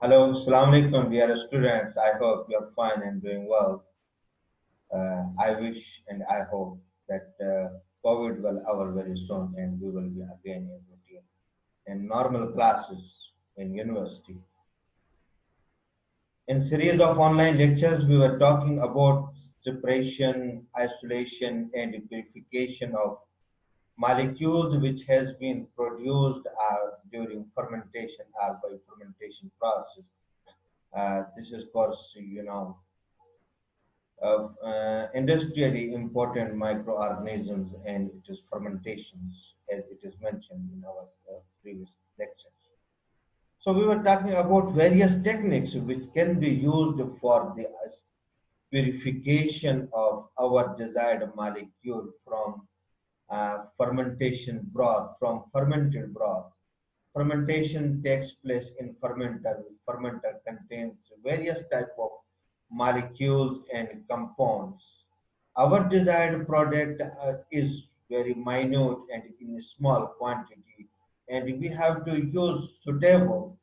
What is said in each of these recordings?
Hello, Assalamu alaikum, dear students. I hope you're fine and doing well. I wish and I hope that COVID will over very soon and we will be again in routine in normal classes in university. In series of online lectures, we were talking about separation, isolation, and purification of molecules which has been produced during fermentation or by fermentation process. This is, of course, of industrially important microorganisms and it is fermentations, as it is mentioned in our previous lectures. So we were talking about various techniques which can be used for the purification of our desired molecule from fermentation broth, from fermented broth. Fermentation takes place in fermenter. Fermenter contains various type of molecules and compounds. Our desired product is very minute and in a small quantity, and we have to use suitable,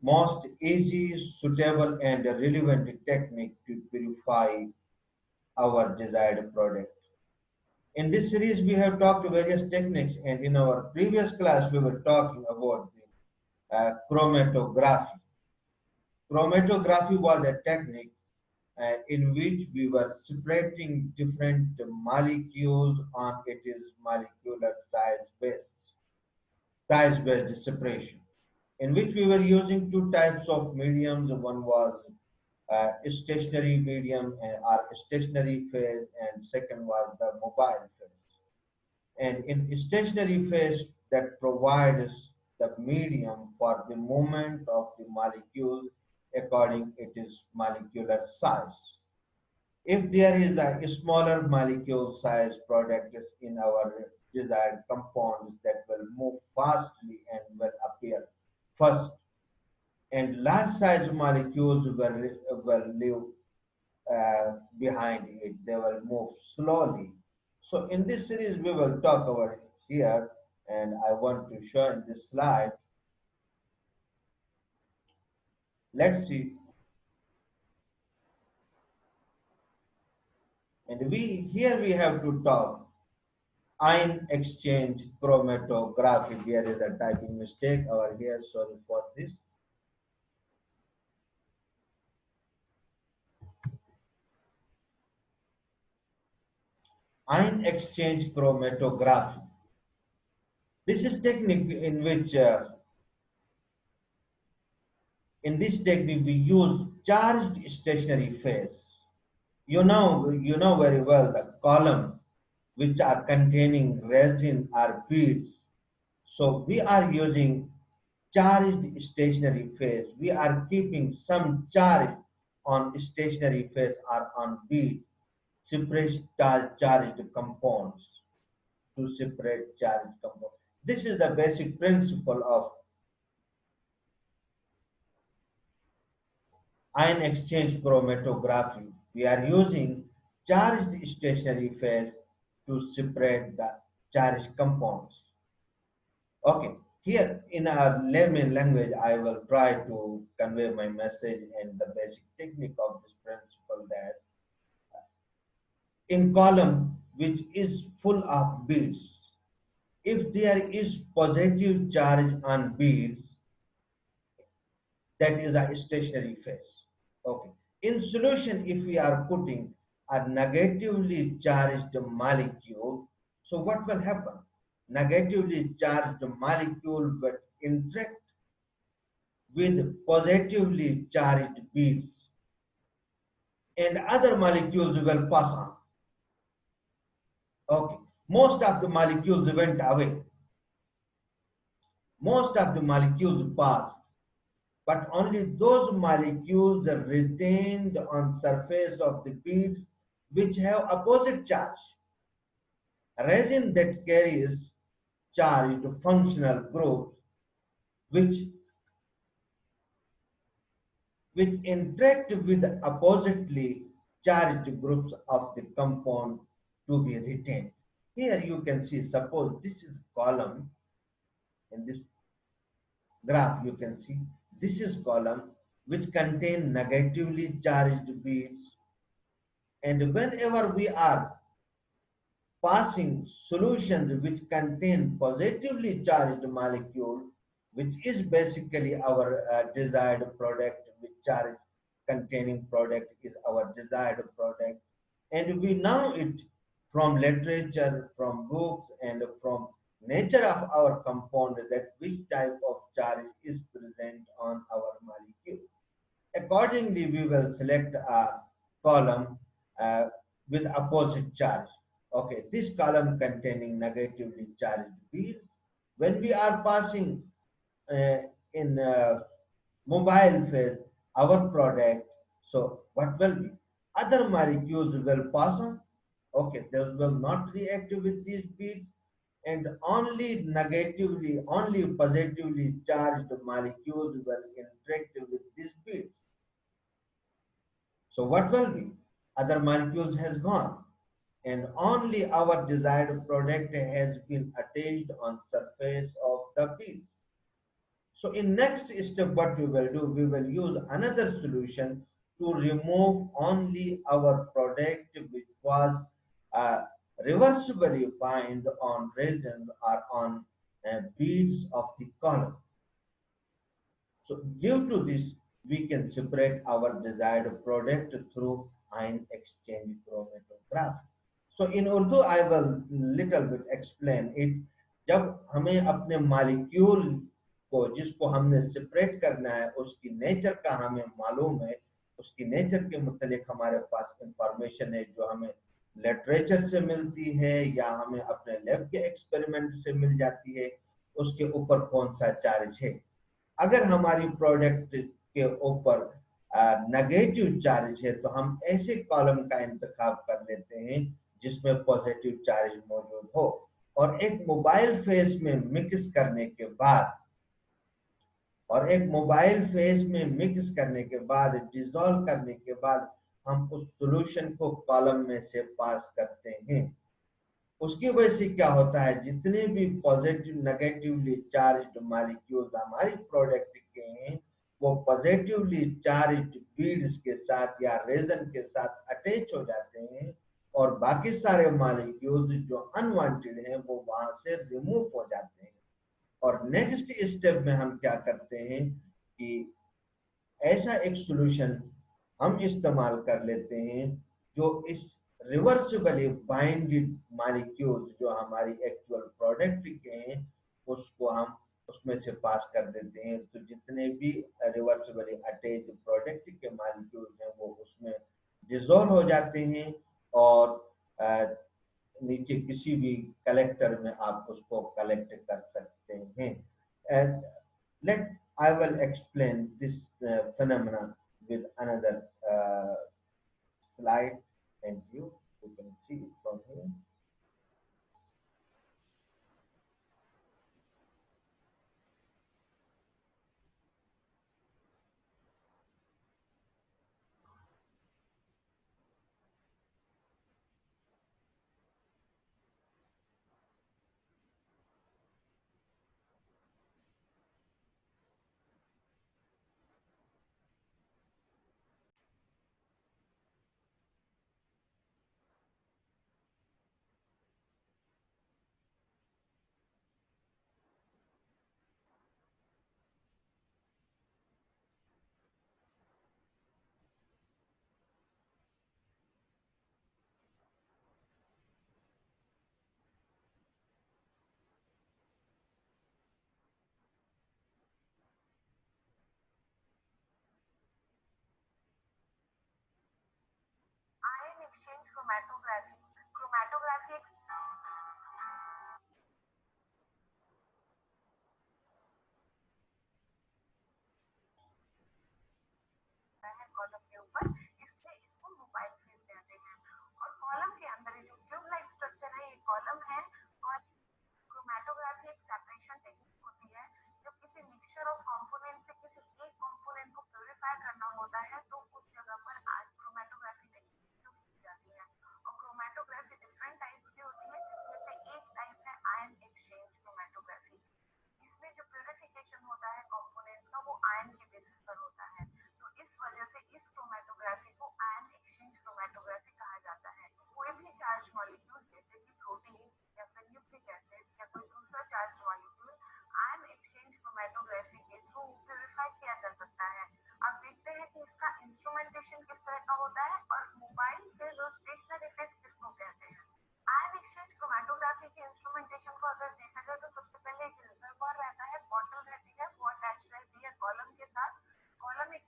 most easy, suitable, and relevant technique to purify our desired product. In this series, we have talked various techniques, and in our previous class, we were talking about the chromatography. Chromatography was a technique in which we were separating different molecules on its molecular size based separation, in which we were using two types of mediums. One was stationary medium or stationary phase, and second was the mobile phase. And in stationary phase, that provides the medium for the movement of the molecule according its molecular size. If there is a smaller molecule size product in our desired compounds that will move fastly and will appear first, and large size molecules will leave behind it, they will move slowly. So in this series, we will talk over here, and I want to show in this slide. Let's see. And we have to talk ion exchange chromatography. There is a typing mistake over here. Sorry for this. Ion exchange chromatography. This is technique in which in this technique we use charged stationary phase. You know very well the column which are containing resin or beads. So we are using charged stationary phase. We are keeping some charge on stationary phase or on bead, separate charged compounds to separate charged compounds. This is the basic principle of ion exchange chromatography. We are using charged stationary phase to separate the charged compounds. Okay, here in our layman language, I will try to convey my message and the basic technique of this principle that in column which is full of beads, if there is positive charge on beads, that is a stationary phase. Okay. In solution, if we are putting a negatively charged molecule, so what will happen? Negatively charged molecule will interact with positively charged beads, and other molecules will pass on. Okay. Most of the molecules went away. Most of the molecules passed, but only those molecules are retained on surface of the beads which have opposite charge. Resin that carries charged functional groups which interact with oppositely charged groups of the compound to be retained. Here you can see, suppose this is column. In this graph you can see This is column which contain negatively charged beads, and whenever we are passing solutions which contain positively charged molecule, which is basically our desired product, which charge containing product is our desired product. And we know it from literature, from books, and from nature of our compound that which type of charge is present on our molecule. Accordingly, we will select a column uh, with opposite charge. Okay, this column containing negatively charged bead. When we are passing uh, in mobile phase our product, so what will be? Other molecules will pass on. Okay, those will not react with these beads, and only negatively, only positively charged molecules will interact with these beads. So what will be? Other molecules has gone, and only our desired product has been attached on surface of the bead. So in next step, what we will do, we will use another solution to remove only our product which was uh, reversibly bind on resin or on beads of the column. So due to this, we can separate our desired product through ion exchange chromatograph. So in Urdu, I will little bit explain it. जब हमें अपने molecule को जिसको हमने separate करना है उसकी nature का हमें मालूम है, उसकी नेचर के मुतालिक हमारे पास इंफॉर्मेशन है जो हमें लिटरेचर से मिलती है या हमें अपने लैब के एक्सपेरिमेंट से मिल जाती है, उसके ऊपर कौन सा चार्ज है। अगर हमारी प्रोडक्ट के ऊपर नेगेटिव चार्ज है तो हम ऐसे कॉलम का इंतखाब कर लेते हैं जिसमें पॉजिटिव चार्ज मौजूद हो, और एक मोबाइल फेज में मिक्स करने के बाद मिक्स करने के बाद डिसॉल्व करने के बाद हम उस सॉल्यूशन को कॉलम में से पास करते हैं। उसकी वजह से क्या होता है, जितने भी पॉजिटिव नेगेटिवली चार्ज मॉलिक्यूल्स हमारी प्रोडक्ट के हैं वो पॉजिटिवली चार्ज बीड्स के साथ या रेजन के साथ अटैच हो जाते हैं, और बाकी सारे मॉलिक्यूल्स जो अनवांटेड हैं वो वहां से रिमूव हो जाते हैं। और नेक्स्ट स्टेप में हम क्या करते हैं कि ऐसा एक सॉल्यूशन हम इस्तेमाल कर लेते हैं जो इस रिवर्सिबली बाइंडेड मॉलिक्यूल्स जो हमारी एक्चुअल प्रोडक्ट के हैं उसको हम उसमें से पास कर देते हैं। तो जितने भी रिवर्सिबली अटैच प्रोडक्ट के मॉलिक्यूल्स हैं वो उसमें डिसॉल्व हो जाते हैं, और नीचे किसी भी कलेक्टर में आप उसको कलेक्ट कर सकते हैं। Let I will explain this phenomena with another slide, and you can see it from here. Ion exchange chromatography. Chromatography है कॉलम के ऊपर, इसलिए इसको मोबाइल फेज कहते हैं। और कॉलम के अंदर जो ट्यूब लाइक स्ट्रक्चर है ये कॉलम है। और क्रोमेटोग्राफी एक सेपरेशन टेक्निक होती है। जब किसी मिक्सचर ऑफ कंपोनेंट से किसी एक कंपोनेंट को प्यूरिफाई करना होता है तो उस जगह पर आज क्रोमेटोग्राफी टेक्निक यूज की जाती है। और क्रोमेटोग्राफी डिफरेंट टाइप्स की होती है जिसमें से एक टाइप है आयन एक्सचेंज क्रोमेटोग्राफी। इसमें जो प्यूरिफिकेशन होता है कंपोनेंट का वो आयन के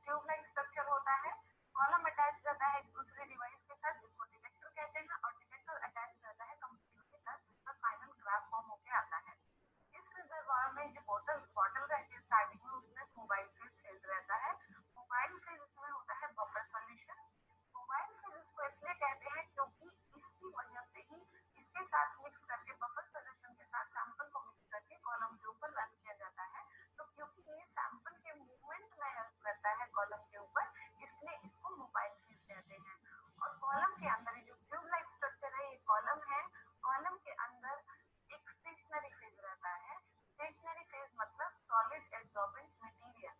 ट्यूब लाइक स्ट्रक्चर होता है, कॉलम अटैच रहता है एक दूसरे डिवाइस के साथ जिसको डिटेक्टर कहते हैं, और डिटेक्टर अटैच रहता है कंप्यूटर के साथ जिस पर फाइनल ग्राफ फॉर्म होकर आता है। इस रिजर्वॉयर में जो बॉटल बॉटल रहती है स्टार्टिंग में, उसमें मोबाइल फेज रहता है। मोबाइल फेज इसमें होता है बफर सॉल्यूशन। मोबाइल फेज इसको इसलिए कहते हैं क्योंकि इसकी वजह से ही इसके साथ मिक्स करके बफर सॉल्यूशन के साथ सैंपल को मिक्स करके कॉलम के ऊपर रन किया जाता है। तो क्योंकि ये सैंपल के मूवमेंट में हेल्प करता है कॉलम के ऊपर, इसलिए इसको मोबाइल फेज कहते हैं। और कॉलम के अंदर जो ट्यूब लाइक स्ट्रक्चर है, ये कॉलम है। कॉलम के अंदर एक स्टेशनरी फेज रहता है। स्टेशनरी फेज मतलब सॉलिड एब्सॉर्बेंट मटेरियल।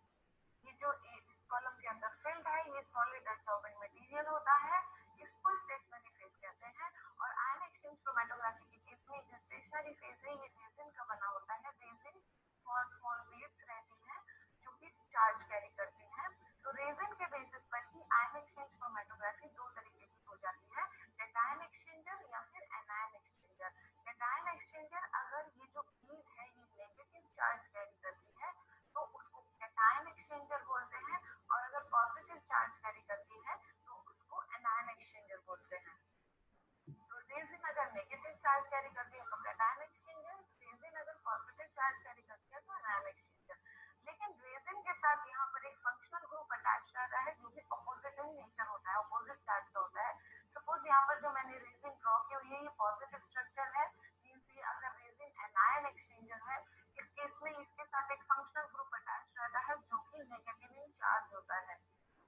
ये जो इस कॉलम के अंदर फिल्ड है, ये सॉलिड एब्सॉर्बेंट मटेरियल होता है, इसको स्टेशनरी फेज कहते हैं। और आयन एक्सचेंज क्रोमैटोग्राफी के केस में जो स्टेशनरी फेज है, ये रेजिन का बना होता है। रेजिन स्मॉल स्मॉल वेव्स रहती हैं जो कि चार्ज कैरी करती हैं। तो रेजिन के बेसिस पर ही आयन एक्सचेंज क्रोमैटोग्राफी दो तरीके की हो जाती है, कैटायन एक्सचेंजर या फिर एनायन एक्सचेंजर। कैटायन एक्सचेंजर, अगर ये जो बीज है ये नेगेटिव चार्ज कैरी करती है तो उसको कैटायन एक्सचेंजर बोलते हैं, और अगर पॉजिटिव चार्ज कैरी करती है तो उसको एनायन एक्सचेंजर बोलते हैं। तो रेजिन अगर नेगेटिव चार्ज कैरी करती है तो कैटायन एक्सचेंजर, रेजिन अगर पॉजिटिव चार्ज कैरी करती है तो एनायन एक्सचेंजर। लेकिन रेजिन के साथ यहाँ पर एक फंक्शनल ग्रुप अटैच रहता है जो कि अपोजिट इन नेचर होता है, अपोजिट चार्ज का होता है। सपोज यहाँ पर जो मैंने रेजिन ड्रॉ की हुई है ये पॉजिटिव स्ट्रक्चर है, मींस ये अगर रेजिन एनायन एक्सचेंजर है, इस केस में इसके साथ एक फंक्शनल ग्रुप अटैच रहता है जो कि नेगेटिव इन चार्ज होता है।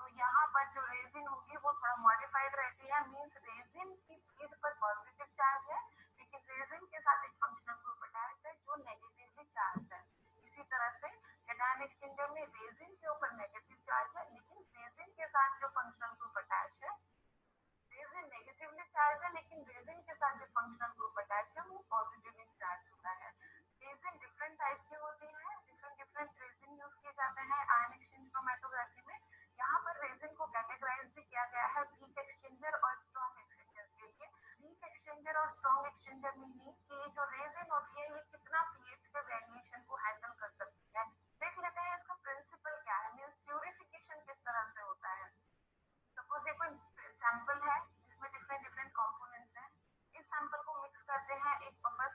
तो यहाँ पर जो रेजिन होगी वो थोड़ा मॉडिफाइड रहती है, मींस रेजिन की फील्ड पर पॉजिटिव चार्ज है, लेकिन रेजिन के साथ एक फंक्शनल ग्रुप अटैच है जो नेगेटिवली चार्ज है। इसी तरह से कैटायन एक्सचेंजर में रेजिन के ऊपर नेगेटिव चार्ज है, लेकिन रेजिन के साथ जो फंक्शनल ग्रुप अटैच है, रेजिन नेगेटिवली चार्ज है, लेकिन रेजिन के साथ जो फंक्शनल ग्रुप अटैच है वो पॉजिटिवली चार्ज होता है। रेजिन डिफरेंट टाइप की होती है, डिफरेंट डिफरेंट रेजिन यूज किए जाते हैं आयन एक्सचेंज क्रोमैटोग्राफी में। यहाँ पर रेजिन को कैटेगराइज भी किया गया है वीक एक्सचेंजर और स्ट्रॉन्ग एक्सचेंजर के लिए। वीक एक्सचेंजर और स्ट्रॉन्ग एक्सचेंजर मीनिंग कि जो रेजिन होती है ये कितना पीएच के वेरिएशन को हैंडल कर सकती है। देख लेते हैं इसका प्रिंसिपल क्या है, मीन्स प्यूरिफिकेशन किस तरह से होता है। सपोज ये कोई सैंपल है जिसमें डिफरेंट डिफरेंट कंपोनेंट्स हैं, इस सैंपल को मिक्स करते हैं एक बफर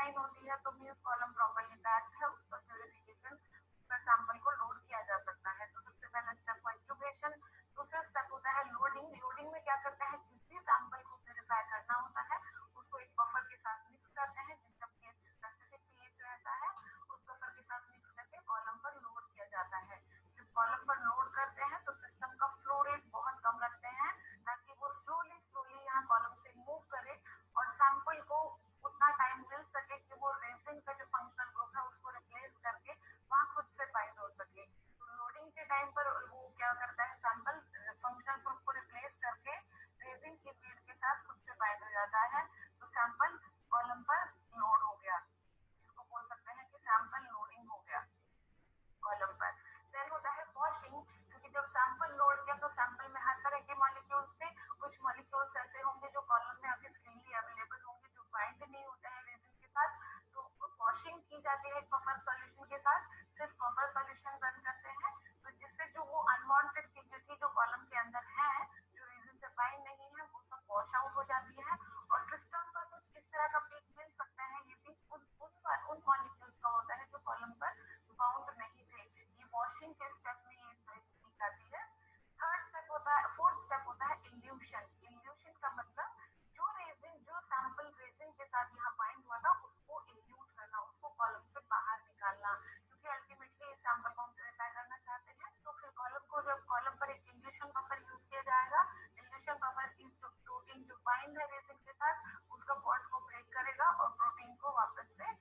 अल्कालाइन होती है तो मीन्स कॉलम प्रॉपर्ली पैक्ड है, उसका प्यूरिफिकेशन पर सैंपल को लोड किया जा सकता है। तो सबसे पहला स्टेप हुआ इंक्यूबेशन। दूसरा स्टेप होता है लोडिंग। लोडिंग में क्या करते हैं, किसी सैंपल को प्यूरिफाई करना होता है, उसको एक बफर के साथ मिक्स करते हैं जिसका पीएच स्पेसिफिक पीएच रहता है, उस बफर के साथ मिक्स करके कॉलम पर लोड किया जाता है। जब कॉलम पर लोड करते हैं तो सिस्टम का फ्लो रेट बहुत कम रखते हैं ताकि वो स्लोली स्लोली यहाँ कॉलम से मूव करे और सैंपल को उतना टाइम मिल सके कि वो रेजिन का जो फंक्शनल ग्रुप है उसको रिप्लेस करके वहाँ खुद से बाइंड हो सके। तो लोडिंग के टाइम पर वो क्या करता है, सैंपल फंक्शनल ग्रुप को रिप्लेस करके रेजिन की फीड के साथ खुद से बाइंड हो जाता है। तो सैंपल कॉलम पर लोड हो गया, इसको बोल सकते हैं कि सैंपल लोडिंग हो गया कॉलम पर। देन होता है वॉशिंग, क्योंकि जब सैंपल लोड किया तो सैंपल में हर तरह के मॉलिक्यूल्स थे, कुछ मॉलिक्यूल्स ऐसे होंगे जो कॉलम में अभी फ्रीली अवेलेबल होंगे जो बाइंड नहीं होते हैं रेजिन के साथ, तो वॉशिंग की जाती है एक बफर सॉल्यूशन के साथ। सिर्फ बफर सॉल्यूशन रन करते हैं तो जिससे जो वो अनवांटेड चीजें थी जो कॉलम के अंदर है जो रेजिन से बाइंड नहीं है वो सब वॉश आउट हो जाती है और सिस्टम पर कुछ इस तरह का पीक मिल सकता है। ये पीक उन मॉलिक्यूल्स का होता है जो कॉलम पर बाउंड नहीं थे। ये वॉशिंग के स्टेप में ये पीक आती है। थर्ड स्टेप होता है, फोर्थ स्टेप होता है इल्यूशन। इल्यूशन का मतलब जो रेजिन जो सैंपल रेजिन के साथ यहाँ बाइंड हुआ था उसको इल्यूट करना, उसको कॉलम से बाहर निकालना, क्योंकि अल्टीमेटली इस सैंपल को हम प्यूरिफाई करना चाहते हैं। तो फिर कॉलम को जब कॉलम पर एक इल्यूशन बफर यूज किया जाएगा, इल्यूशन बफर इस जो प्रोटीन जो बाइंड है रेजिन के साथ उसका बॉन्ड को ब्रेक करेगा और प्रोटीन को वापस से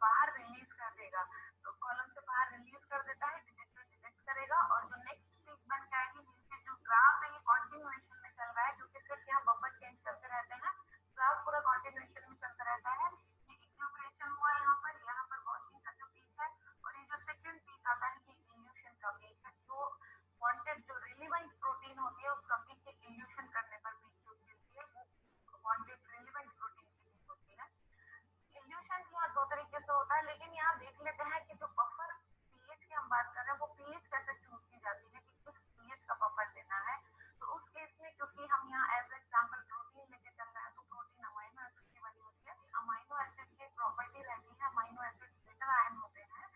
बाहर रिलीज कर देगा। तो कॉलम से बाहर रिलीज कर देता है, डिटेक्ट करेगा और जो नेक्स्ट पीक बन जाएगी जिनके जो ग्राफ है ये कॉन्टिन्यूएशन में चल रहा है क्योंकि सिर्फ यहाँ बफर चेंज करते रहते हैं, ग्राफ पूरा कॉन्टिन्यूएशन में चलता रहता है। ये इक्विलिब्रिएशन हुआ यहाँ पर वॉशिंग का जो पीक है और ये जो सेकंड पीक आता है ये इल्यूशन का पीक है। जो वांटेड जो रिलेवेंट प्रोटीन होती है उसका पीक के इल्यूशन करने पर पीक जो मिलती है वो वांटेड रिलेवेंट प्रोटीन की पीक होती है। इल्यूशन यहाँ दो तरीके से होता है, लेकिन यहाँ देख लेते हैं कि जो बफर पीएच की हम बात कर रहे हैं वो पीएच कैसे चूज की जाती है कि किस पीएच का बफर देना है। तो उस केस में क्योंकि हम यहाँ एज एग्जाम्पल प्रोटीन लेके चल रहे हैं तो प्रोटीन अमाइनो एसिड की बनी होती है। अमाइनो एसिड की प्रॉपर्टी रहती है, अमाइनो एसिड ग्रेटर आयन होते हैं।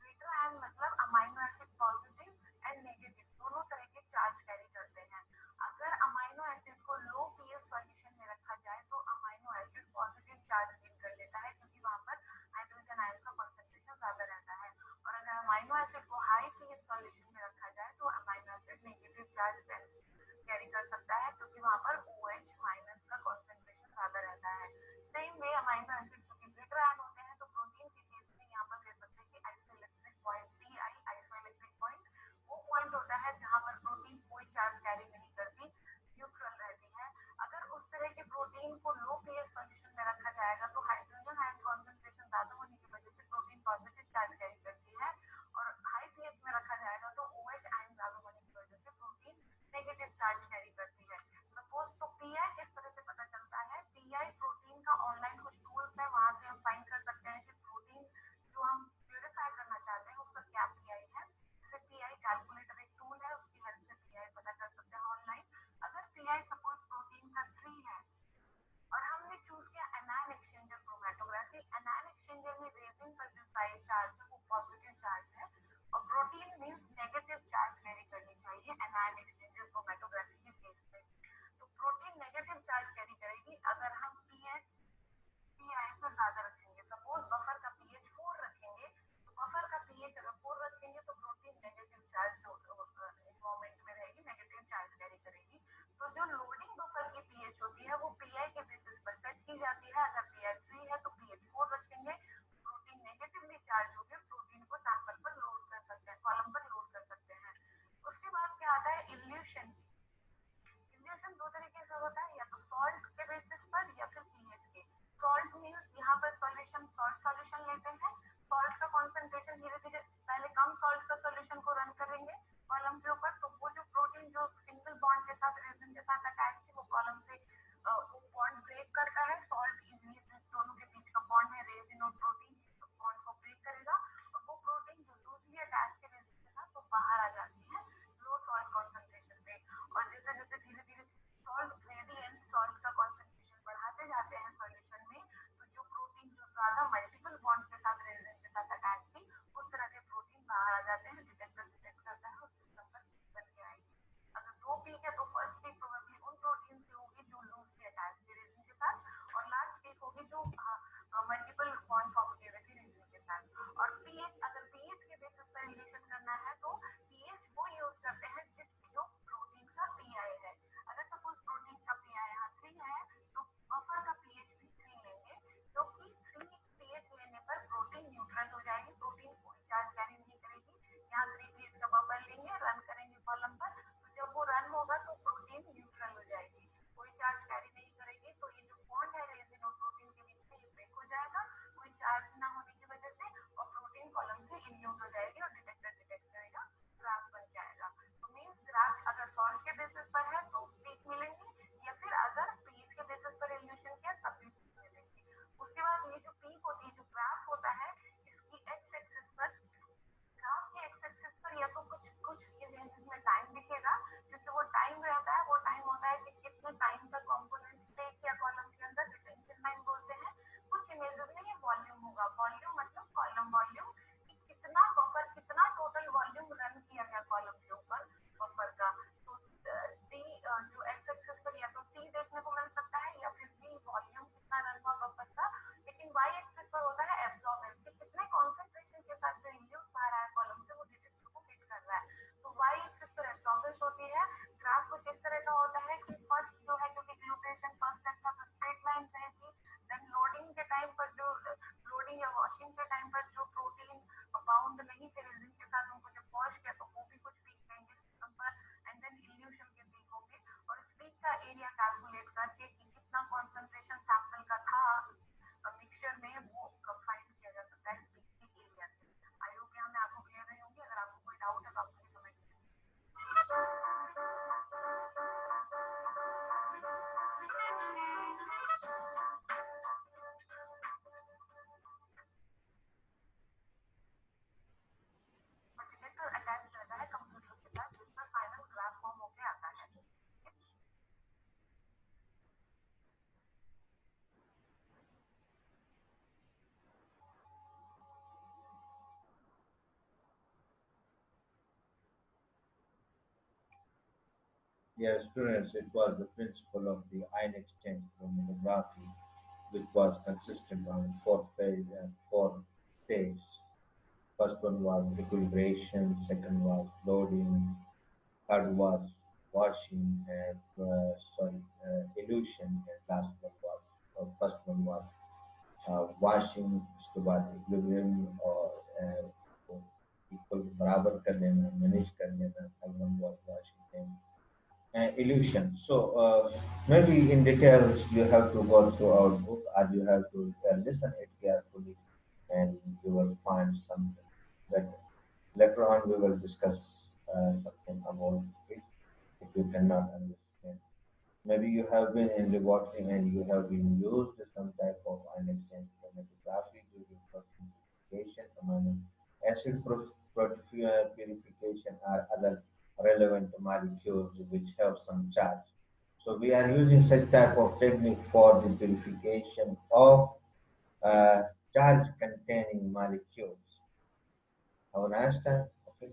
ग्रेटर आयन मतलब amino acid positive and negative दोनों तरह के चार्ज कैरी करते हैं। अगर अमाइनो एसिड को लो पीएच सॉल्यूशन में रखा जाए तो amino acid positive charge gain कर लेता है क्योंकि वहां पर हाइड्रोजन आयन का कॉन्सेंट्रेशन ज्यादा रहता है। और अगर अमाइनो एसिड को हाई पीएच सॉल्यूशन में रखा जाए तो amino acid negative charge carry कर सकता है क्योंकि वहां पर OH माइनस का कॉन्सेंट्रेशन ज्यादा रहता है। सेम वे अमाइनो एसिड क्योंकि ग्रेटर आयन होते हैं तो प्रोटीन के केस में यहाँ पर दे सकते हैं कि isoelectric point PI isoelectric point वो पॉइंट होता है जहां पर प्रोटीन कोई चार्ज कैरी नहीं करती, न्यूट्रल रहती है। अगर उस तरह के प्रोटीन को लो पीएच सॉल्यूशन में रखा जाएगा तो हाइड्रोजन आयन कॉन्सेंट्रेशन ज्यादा होने की वजह से प्रोटीन पॉजिटिव चार्ज कैरी करती है और हाई पीएच में रखा जाएगा तो OH आयन ज्यादा होने की वजह से प्रोटीन नेगेटिव चार्ज कैरी करती है। सपोज तो PI इस तरह से पता चलता है। PI प्रोटीन का ऑनलाइन कुछ टूल्स है, वहां से हम फाइंड कर सकते हैं कि प्रोटीन जो हम प्यूरिफाई करना चाहते हैं उसका क्या PI है। जैसे PI कैलकुलेटर एक टूल है, उसकी हेल्प से PI पता कर सकते हैं ऑनलाइन। अगर PI सपोज प्रोटीन का 3 है और हमने चूज किया anion exchanger chromatography, anion exchanger में रेजिन पर जो साइड चार्ज है वो पॉजिटिव चार्ज है और protein means negative charge carry करनी चाहिए एनायन एक्सचेंजर क्रोमेटोग्राफी के केस में। तो प्रोटीन नेगेटिव चार्ज कैरी करेगी अगर हम पीएच PI से ज्यादा रखेंगे। सपोज बफर का पीएच 4 रखेंगे तो बफर का पीएच अगर 4 रखेंगे तो प्रोटीन नेगेटिव चार्ज इन्वायरमेंट में रहेगी, नेगेटिव चार्ज कैरी करेगी। तो जो लोडिंग बफर की पीएच होती है वो PI के बेसिस पर सेट की जाती है। अगर PI 3 है तो पीएच 4 रखेंगे, प्रोटीन नेगेटिवली चार्ज होकर प्रोटीन को सैंपल पर लोड कर सकते हैं, कॉलम पर लोड कर सकते हैं। उसके बाद क्या आता है इल्यूशन। इल्यूशन दो तरीके से होता है, या तो सॉल्ट के बेसिस पर या फिर पीएच के। सॉल्ट मींस यहाँ पर सॉल्यूशन सॉल्ट सॉल्यूशन लेते हैं, सॉल्ट का कॉन्सेंट्रेशन धीरे धीरे पहले कम सॉल्ट का सॉल्यूशन को रन करेंगे कॉलम के ऊपर तो वो जो प्रोटीन जो सिंगल बॉन्ड के साथ रेजिन के साथ अटैच थी वो कॉलम से वो बॉन्ड ब्रेक करता है। सॉल्ट इजीली दोनों के बीच का बॉन्ड है रेजिन और प्रोटीन, बॉन्ड को ब्रेक करेगा और वो प्रोटीन जो दूसरी अटैच के रेजिन के साथ वो बाहर आ जाती है लो सॉल्ट कॉन्सेंट्रेशन पे। और जैसे जैसे धीरे धीरे सॉल्ट ग्रेडियंट सॉल्ट का कॉन्सेंट्रेशन बढ़ाते जाते हैं सॉल्यूशन में तो जो प्रोटीन जो ज्यादा Yes, students, it was the principle of the ion exchange chromatography, which was consistent on four stages. First one was equilibration, second was loading, third was washing, and elution, and last one was first one was washing, उसके बाद equilibrium और equal बराबर कर लेना, manage कर लेना, third one was washing and illusion. So maybe in details you have to go through our book, or you have to listen it carefully, and you will find something better. Later on, we will discuss something about it if you cannot understand. Maybe you have been in laboratory and you have been used some type of ion exchange chromatography during purification, amino acid purification, or other relevant molecules which have some charge. So we are using such type of technique for the purification of charge containing molecules. Have a nice time. Okay.